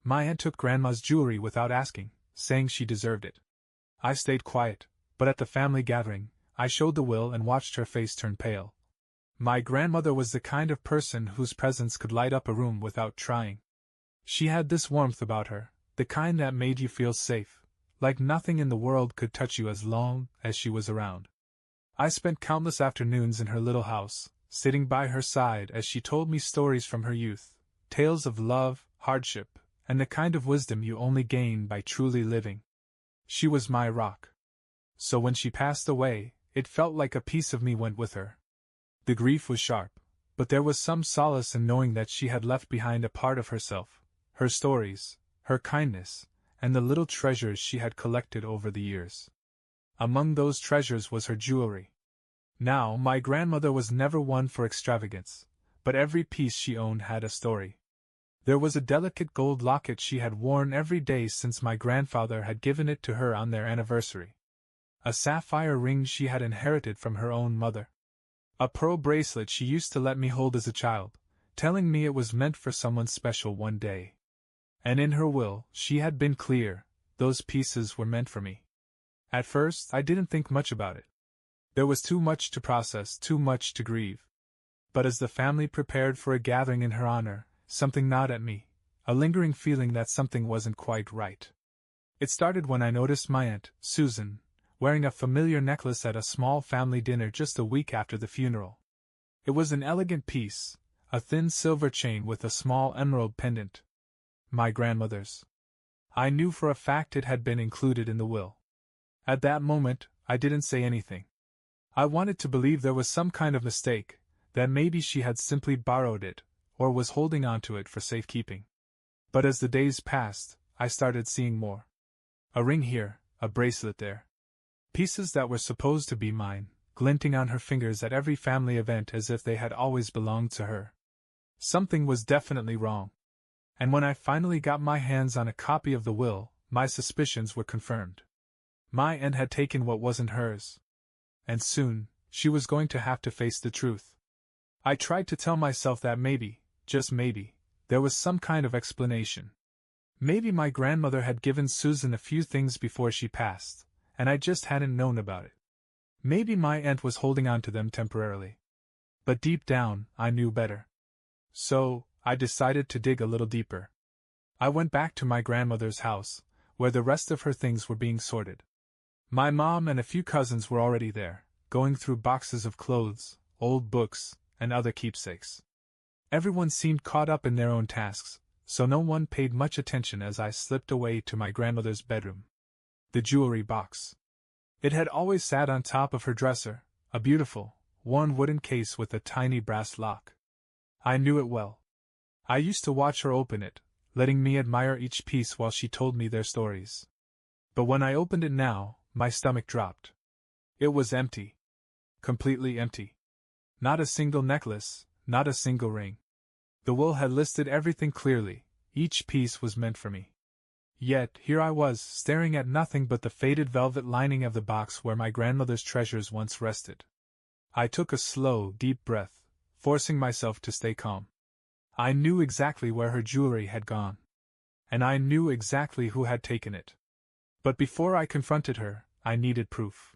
My aunt took Grandma's jewelry without asking, saying she deserved it. I stayed quiet, but at the family gathering, I showed the will and watched her face turn pale. My grandmother was the kind of person whose presence could light up a room without trying. She had this warmth about her, the kind that made you feel safe, like nothing in the world could touch you as long as she was around. I spent countless afternoons in her little house, sitting by her side as she told me stories from her youth, tales of love, hardship, and the kind of wisdom you only gain by truly living. She was my rock. So when she passed away, it felt like a piece of me went with her. The grief was sharp, but there was some solace in knowing that she had left behind a part of herself, her stories, her kindness, and the little treasures she had collected over the years. Among those treasures was her jewelry. Now, my grandmother was never one for extravagance, but every piece she owned had a story. There was a delicate gold locket she had worn every day since my grandfather had given it to her on their anniversary. A sapphire ring she had inherited from her own mother. A pearl bracelet she used to let me hold as a child, telling me it was meant for someone special one day. And in her will, she had been clear, those pieces were meant for me. At first, I didn't think much about it. There was too much to process, too much to grieve. But as the family prepared for a gathering in her honor, something gnawed at me, a lingering feeling that something wasn't quite right. It started when I noticed my aunt, Susan, wearing a familiar necklace at a small family dinner just a week after the funeral. It was an elegant piece, a thin silver chain with a small emerald pendant. My grandmother's. I knew for a fact it had been included in the will. At that moment, I didn't say anything. I wanted to believe there was some kind of mistake, that maybe she had simply borrowed it, or was holding on to it for safekeeping. But as the days passed, I started seeing more. A ring here, a bracelet there. Pieces that were supposed to be mine, glinting on her fingers at every family event as if they had always belonged to her. Something was definitely wrong. And when I finally got my hands on a copy of the will, my suspicions were confirmed. My aunt had taken what wasn't hers. And soon, she was going to have to face the truth. I tried to tell myself that maybe, just maybe, there was some kind of explanation. Maybe my grandmother had given Susan a few things before she passed, and I just hadn't known about it. Maybe my aunt was holding on to them temporarily. But deep down, I knew better. So, I decided to dig a little deeper. I went back to my grandmother's house, where the rest of her things were being sorted. My mom and a few cousins were already there, going through boxes of clothes, old books, and other keepsakes. Everyone seemed caught up in their own tasks, so no one paid much attention as I slipped away to my grandmother's bedroom. The jewelry box. It had always sat on top of her dresser, a beautiful, worn wooden case with a tiny brass lock. I knew it well. I used to watch her open it, letting me admire each piece while she told me their stories. But when I opened it now, my stomach dropped. It was empty. Completely empty. Not a single necklace, not a single ring. The will had listed everything clearly, each piece was meant for me. Yet, here I was, staring at nothing but the faded velvet lining of the box where my grandmother's treasures once rested. I took a slow, deep breath, forcing myself to stay calm. I knew exactly where her jewelry had gone. And I knew exactly who had taken it. But before I confronted her, I needed proof.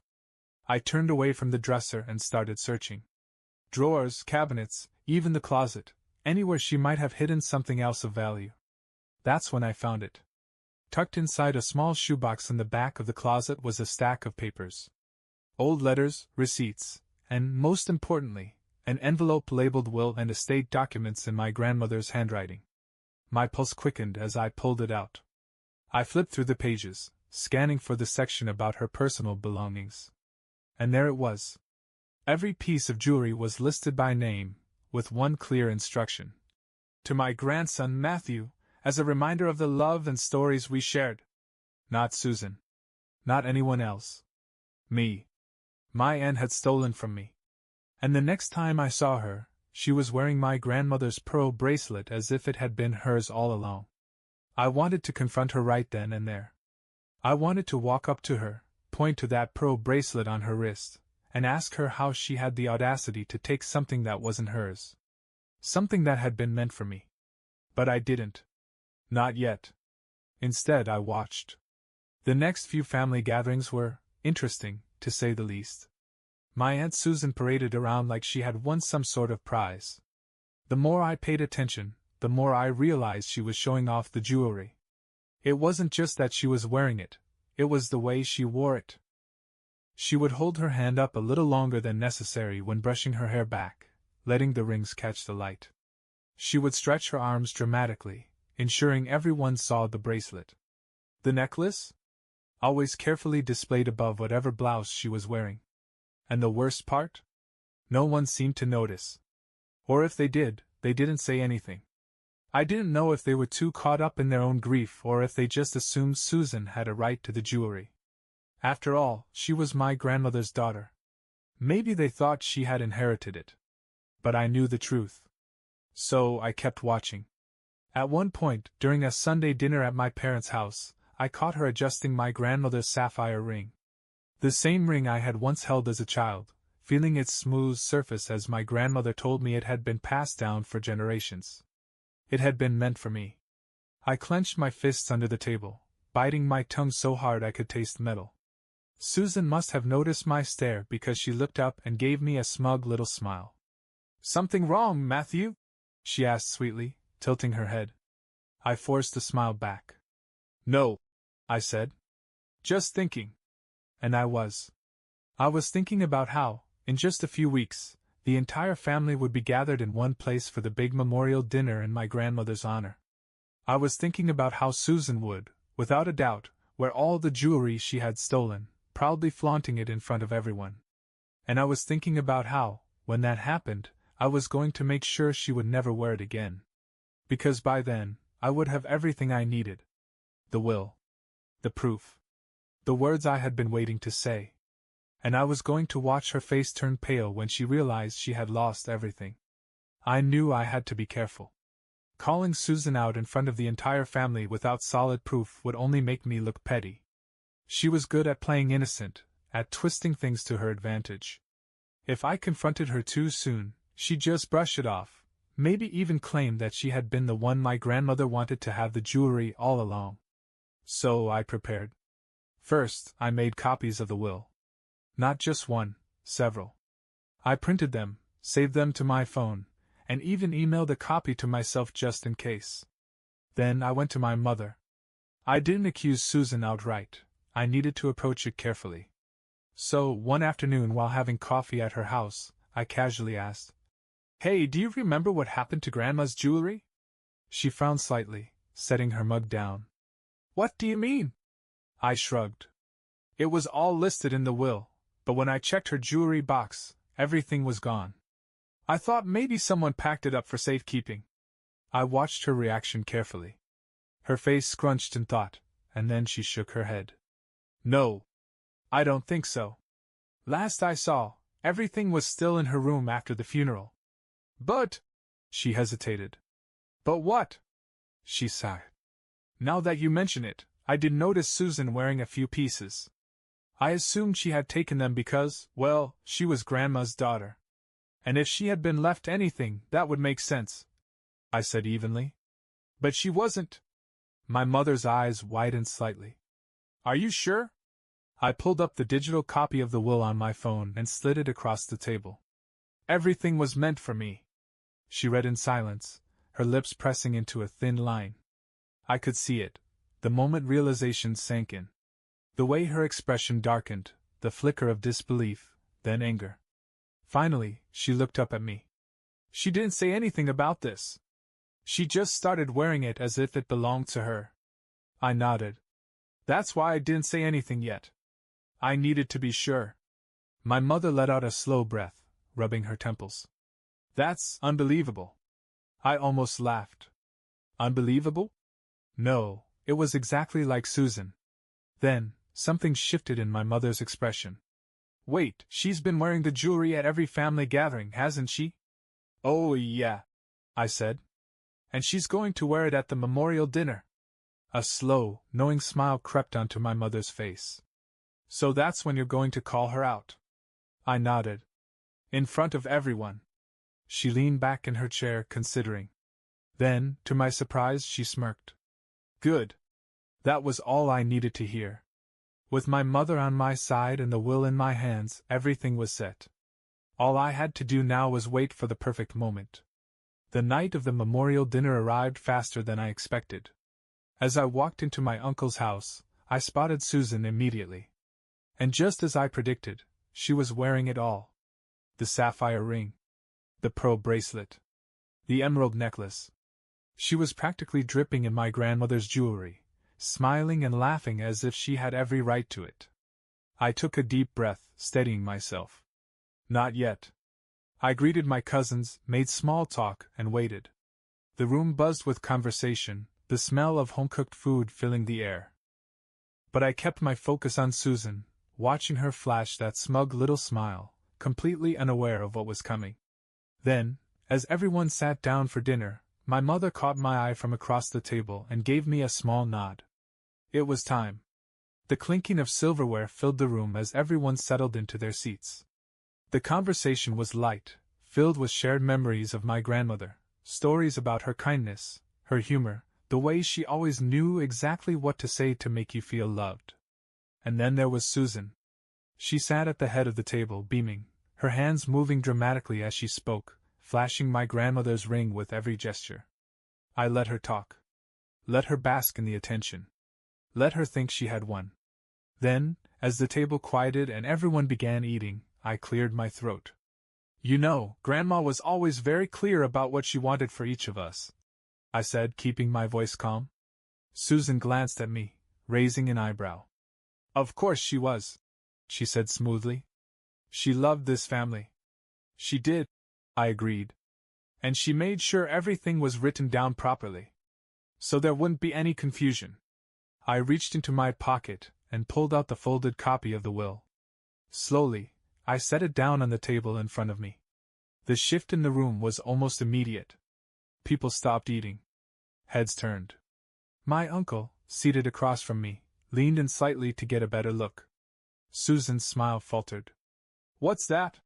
I turned away from the dresser and started searching. Drawers, cabinets, even the closet, anywhere she might have hidden something else of value. That's when I found it. Tucked inside a small shoebox in the back of the closet was a stack of papers. Old letters, receipts, and, most importantly, an envelope labeled will and estate documents in my grandmother's handwriting. My pulse quickened as I pulled it out. I flipped through the pages, scanning for the section about her personal belongings. And there it was. Every piece of jewelry was listed by name, with one clear instruction. To my grandson Matthew, as a reminder of the love and stories we shared. Not Susan. Not anyone else. Me. My aunt had stolen from me. And the next time I saw her, she was wearing my grandmother's pearl bracelet as if it had been hers all along. I wanted to confront her right then and there. I wanted to walk up to her, point to that pearl bracelet on her wrist, and ask her how she had the audacity to take something that wasn't hers. Something that had been meant for me. But I didn't. Not yet. Instead, I watched. The next few family gatherings were interesting, to say the least. My Aunt Susan paraded around like she had won some sort of prize. The more I paid attention, the more I realized she was showing off the jewelry. It wasn't just that she was wearing it, it was the way she wore it. She would hold her hand up a little longer than necessary when brushing her hair back, letting the rings catch the light. She would stretch her arms dramatically, ensuring everyone saw the bracelet. The necklace? Always carefully displayed above whatever blouse she was wearing. And the worst part? No one seemed to notice. Or if they did, they didn't say anything. I didn't know if they were too caught up in their own grief or if they just assumed Susan had a right to the jewelry. After all, she was my grandmother's daughter. Maybe they thought she had inherited it. But I knew the truth. So I kept watching. At one point, during a Sunday dinner at my parents' house, I caught her adjusting my grandmother's sapphire ring. The same ring I had once held as a child, feeling its smooth surface as my grandmother told me it had been passed down for generations. It had been meant for me. I clenched my fists under the table, biting my tongue so hard I could taste metal. Susan must have noticed my stare because she looked up and gave me a smug little smile. "Something wrong, Matthew?" she asked sweetly, tilting her head. I forced a smile back. "No," I said. "Just thinking." And I was. I was thinking about how, in just a few weeks, the entire family would be gathered in one place for the big memorial dinner in my grandmother's honor. I was thinking about how Susan would, without a doubt, wear all the jewelry she had stolen, proudly flaunting it in front of everyone. And I was thinking about how, when that happened, I was going to make sure she would never wear it again. Because by then, I would have everything I needed. The will. The proof. The words I had been waiting to say. And I was going to watch her face turn pale when she realized she had lost everything. I knew I had to be careful. Calling Susan out in front of the entire family without solid proof would only make me look petty. She was good at playing innocent, at twisting things to her advantage. If I confronted her too soon, she'd just brush it off, maybe even claim that she had been the one my grandmother wanted to have the jewelry all along. So I prepared. First, I made copies of the will. Not just one, several. I printed them, saved them to my phone, and even emailed a copy to myself just in case. Then I went to my mother. I didn't accuse Susan outright. I needed to approach it carefully. So, one afternoon while having coffee at her house, I casually asked, "Hey, do you remember what happened to Grandma's jewelry?" She frowned slightly, setting her mug down. "What do you mean?" I shrugged. "It was all listed in the will, but when I checked her jewelry box, everything was gone. I thought maybe someone packed it up for safekeeping." I watched her reaction carefully. Her face scrunched in thought, and then she shook her head. "No. I don't think so. Last I saw, everything was still in her room after the funeral." "But—" she hesitated. "But what?" She sighed. "Now that you mention it, I did notice Susan wearing a few pieces. I assumed she had taken them because, well, she was Grandma's daughter. And if she had been left anything, that would make sense," I said evenly. "But she wasn't." My mother's eyes widened slightly. "Are you sure?" I pulled up the digital copy of the will on my phone and slid it across the table. "Everything was meant for me." She read in silence, her lips pressing into a thin line. I could see it, the moment realization sank in. The way her expression darkened, the flicker of disbelief, then anger. Finally, she looked up at me. "She didn't say anything about this. She just started wearing it as if it belonged to her." I nodded. "That's why I didn't say anything yet. I needed to be sure." My mother let out a slow breath, rubbing her temples. "That's unbelievable." I almost laughed. Unbelievable? No, it was exactly like Susan. Then, something shifted in my mother's expression. "Wait, she's been wearing the jewelry at every family gathering, hasn't she?" "Oh, yeah," I said. "And she's going to wear it at the memorial dinner." A slow, knowing smile crept onto my mother's face. "So that's when you're going to call her out?" I nodded. "In front of everyone." She leaned back in her chair, considering. Then, to my surprise, she smirked. "Good. That was all I needed to hear. With my mother on my side and the will in my hands, everything was set. All I had to do now was wait for the perfect moment. The night of the memorial dinner arrived faster than I expected. As I walked into my uncle's house, I spotted Susan immediately. And just as I predicted, she was wearing it all. The sapphire ring. The pearl bracelet. The emerald necklace. She was practically dripping in my grandmother's jewelry, smiling and laughing as if she had every right to it. I took a deep breath, steadying myself. Not yet. I greeted my cousins, made small talk, and waited. The room buzzed with conversation, the smell of home-cooked food filling the air. But I kept my focus on Susan, watching her flash that smug little smile, completely unaware of what was coming. Then, as everyone sat down for dinner, my mother caught my eye from across the table and gave me a small nod. It was time. The clinking of silverware filled the room as everyone settled into their seats. The conversation was light, filled with shared memories of my grandmother, stories about her kindness, her humor, the way she always knew exactly what to say to make you feel loved. And then there was Susan. She sat at the head of the table, beaming, her hands moving dramatically as she spoke, flashing my grandmother's ring with every gesture. I let her talk. Let her bask in the attention. Let her think she had won. Then, as the table quieted and everyone began eating, I cleared my throat. You know, Grandma was always very clear about what she wanted for each of us, I said, keeping my voice calm. Susan glanced at me, raising an eyebrow. Of course she was, she said smoothly. She loved this family. She did, I agreed. And she made sure everything was written down properly, so there wouldn't be any confusion. I reached into my pocket and pulled out the folded copy of the will. Slowly, I set it down on the table in front of me. The shift in the room was almost immediate. People stopped eating. Heads turned. My uncle, seated across from me, leaned in slightly to get a better look. Susan's smile faltered. What's that?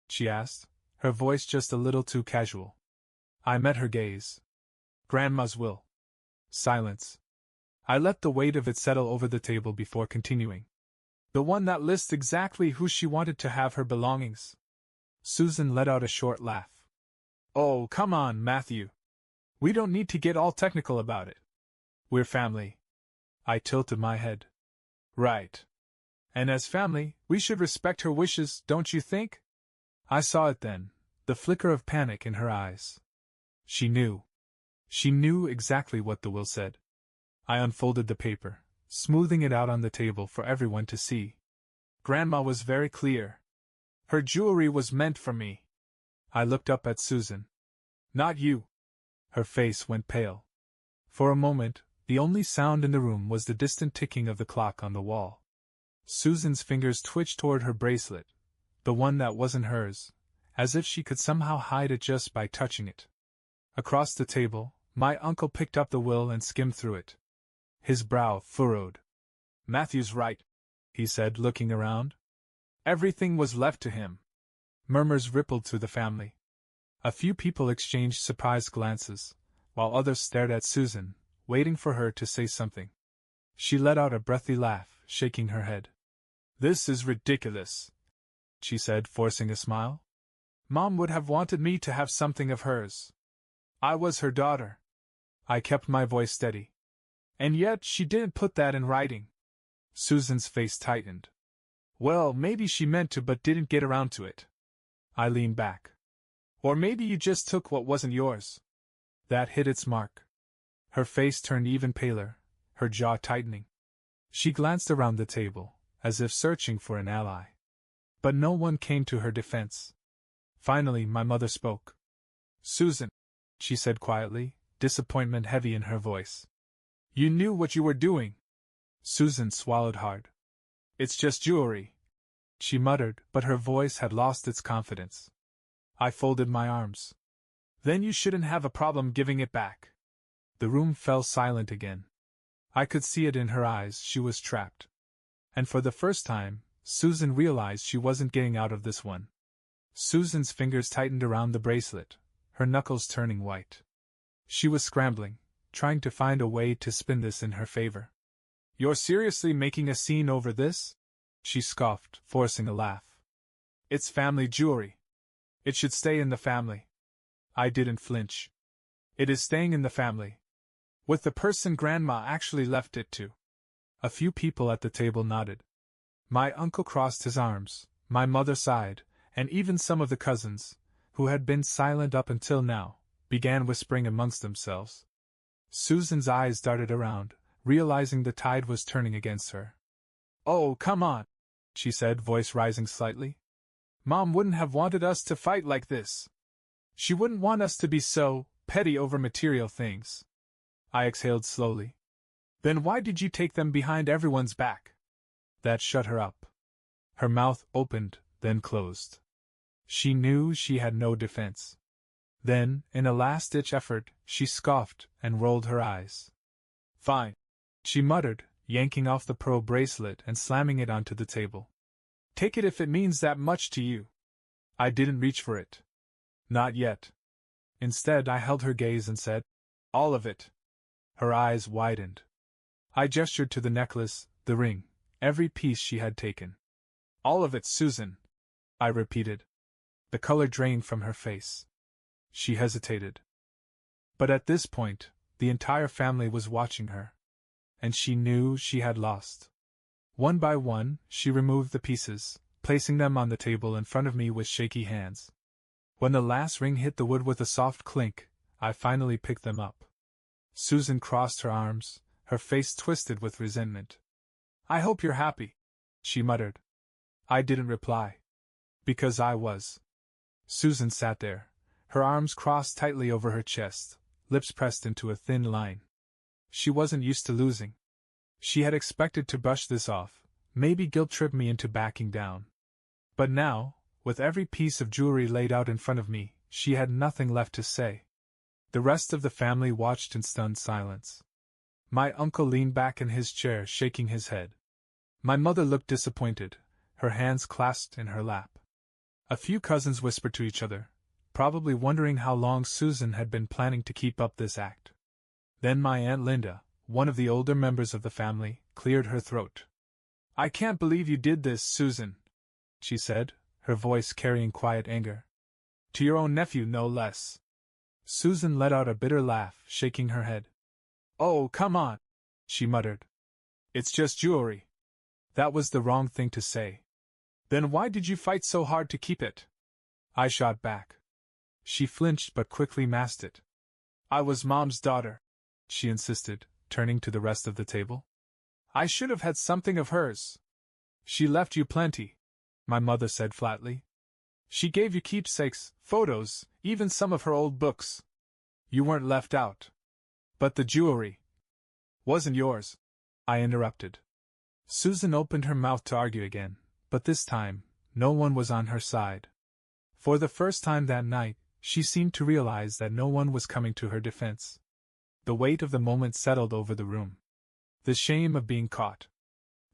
She asked, her voice just a little too casual. I met her gaze. Grandma's will. Silence. I let the weight of it settle over the table before continuing. The one that lists exactly who she wanted to have her belongings. Susan let out a short laugh. Oh, come on, Matthew. We don't need to get all technical about it. We're family. I tilted my head. Right. And as family, we should respect her wishes, don't you think? I saw it then, the flicker of panic in her eyes. She knew. She knew exactly what the will said. I unfolded the paper, smoothing it out on the table for everyone to see. Grandma was very clear. Her jewelry was meant for me. I looked up at Susan. Not you. Her face went pale. For a moment, the only sound in the room was the distant ticking of the clock on the wall. Susan's fingers twitched toward her bracelet, the one that wasn't hers, as if she could somehow hide it just by touching it. Across the table, my uncle picked up the will and skimmed through it. His brow furrowed. Matthew's right, he said, looking around. Everything was left to him. Murmurs rippled through the family. A few people exchanged surprised glances, while others stared at Susan, waiting for her to say something. She let out a breathy laugh, shaking her head. This is ridiculous, she said, forcing a smile. Mom would have wanted me to have something of hers. I was her daughter. I kept my voice steady. And yet she didn't put that in writing. Susan's face tightened. Well, maybe she meant to but didn't get around to it. I leaned back. Or maybe you just took what wasn't yours. That hit its mark. Her face turned even paler, her jaw tightening. She glanced around the table, as if searching for an ally. But no one came to her defense. Finally, my mother spoke. Susan, she said quietly, disappointment heavy in her voice. You knew what you were doing. Susan swallowed hard. It's just jewelry, she muttered, but her voice had lost its confidence. I folded my arms. Then you shouldn't have a problem giving it back. The room fell silent again. I could see it in her eyes, she was trapped. And for the first time, Susan realized she wasn't getting out of this one. Susan's fingers tightened around the bracelet, her knuckles turning white. She was scrambling, trying to find a way to spin this in her favor. You're seriously making a scene over this? She scoffed, forcing a laugh. It's family jewelry. It should stay in the family. I didn't flinch. It is staying in the family. With the person Grandma actually left it to. A few people at the table nodded. My uncle crossed his arms, my mother sighed, and even some of the cousins, who had been silent up until now, began whispering amongst themselves. Susan's eyes darted around, realizing the tide was turning against her. Oh, come on, she said, voice rising slightly. Mom wouldn't have wanted us to fight like this. She wouldn't want us to be so petty over material things. I exhaled slowly. Then why did you take them behind everyone's back? That shut her up. Her mouth opened, then closed. She knew she had no defense. Then, in a last-ditch effort, she scoffed and rolled her eyes. Fine, she muttered, yanking off the pearl bracelet and slamming it onto the table. Take it if it means that much to you. I didn't reach for it. Not yet. Instead, I held her gaze and said, all of it. Her eyes widened. I gestured to the necklace, the ring, every piece she had taken. All of it, Susan, I repeated. The color drained from her face. She hesitated. But at this point, the entire family was watching her. And she knew she had lost. One by one, she removed the pieces, placing them on the table in front of me with shaky hands. When the last ring hit the wood with a soft clink, I finally picked them up. Susan crossed her arms, her face twisted with resentment. I hope you're happy, she muttered. I didn't reply. Because I was. Susan sat there, her arms crossed tightly over her chest, lips pressed into a thin line. She wasn't used to losing. She had expected to brush this off, maybe guilt-trip me into backing down. But now, with every piece of jewelry laid out in front of me, she had nothing left to say. The rest of the family watched in stunned silence. My uncle leaned back in his chair, shaking his head. My mother looked disappointed, her hands clasped in her lap. A few cousins whispered to each other, probably wondering how long Susan had been planning to keep up this act. Then my Aunt Linda, one of the older members of the family, cleared her throat. I can't believe you did this, Susan, she said, her voice carrying quiet anger. To your own nephew, no less. Susan let out a bitter laugh, shaking her head. Oh, come on, she muttered. It's just jewelry. That was the wrong thing to say. Then why did you fight so hard to keep it? I shot back. She flinched but quickly masked it. I was Mom's daughter, she insisted, turning to the rest of the table. I should have had something of hers. She left you plenty, my mother said flatly. She gave you keepsakes, photos, even some of her old books. You weren't left out. But the jewelry wasn't yours, I interrupted. Susan opened her mouth to argue again, but this time, no one was on her side. For the first time that night, she seemed to realize that no one was coming to her defense. The weight of the moment settled over the room. The shame of being caught.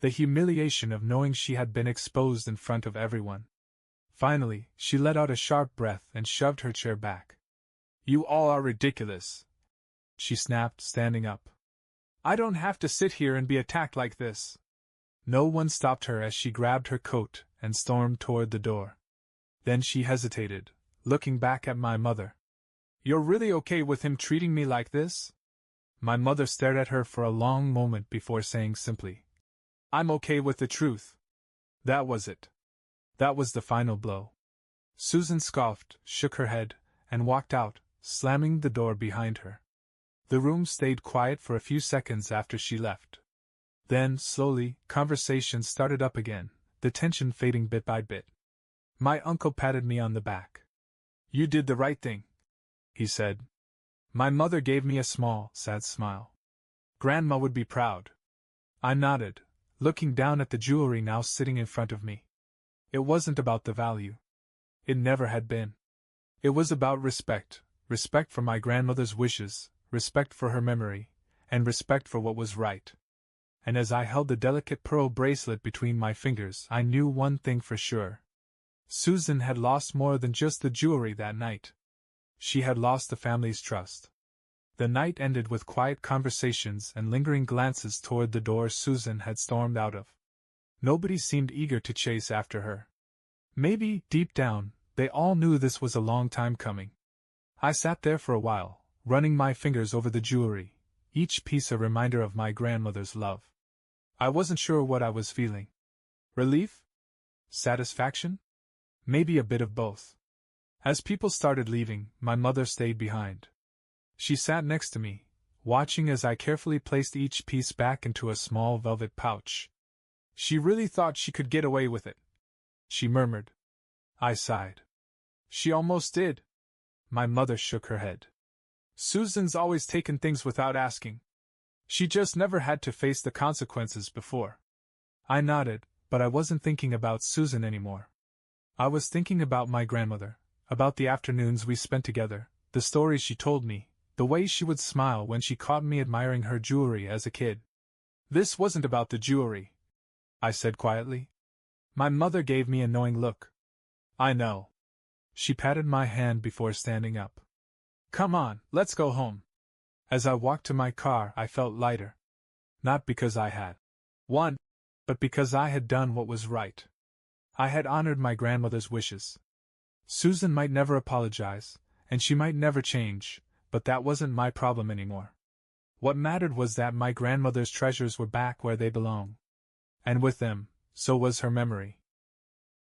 The humiliation of knowing she had been exposed in front of everyone. Finally, she let out a sharp breath and shoved her chair back. You all are ridiculous, she snapped, standing up. I don't have to sit here and be attacked like this. No one stopped her as she grabbed her coat and stormed toward the door. Then she hesitated, looking back at my mother. You're really okay with him treating me like this? My mother stared at her for a long moment before saying simply, I'm okay with the truth. That was it. That was the final blow. Susan scoffed, shook her head, and walked out, slamming the door behind her. The room stayed quiet for a few seconds after she left. Then, slowly, conversation started up again, the tension fading bit by bit. My uncle patted me on the back. You did the right thing, he said. My mother gave me a small, sad smile. Grandma would be proud. I nodded, looking down at the jewelry now sitting in front of me. It wasn't about the value. It never had been. It was about respect, respect for my grandmother's wishes, respect for her memory, and respect for what was right. And as I held the delicate pearl bracelet between my fingers, I knew one thing for sure. Susan had lost more than just the jewelry that night. She had lost the family's trust. The night ended with quiet conversations and lingering glances toward the door Susan had stormed out of. Nobody seemed eager to chase after her. Maybe, deep down, they all knew this was a long time coming. I sat there for a while, running my fingers over the jewelry, each piece a reminder of my grandmother's love. I wasn't sure what I was feeling. Relief? Satisfaction? Maybe a bit of both. As people started leaving, my mother stayed behind. She sat next to me, watching as I carefully placed each piece back into a small velvet pouch. She really thought she could get away with it, she murmured. I sighed. She almost did. My mother shook her head. Susan's always taken things without asking. She just never had to face the consequences before. I nodded, but I wasn't thinking about Susan anymore. I was thinking about my grandmother, about the afternoons we spent together, the stories she told me, the way she would smile when she caught me admiring her jewelry as a kid. This wasn't about the jewelry, I said quietly. My mother gave me a knowing look. I know. She patted my hand before standing up. Come on, let's go home. As I walked to my car, I felt lighter. Not because I had won, but because I had done what was right. I had honored my grandmother's wishes. Susan might never apologize, and she might never change, but that wasn't my problem anymore. What mattered was that my grandmother's treasures were back where they belong. And with them, so was her memory.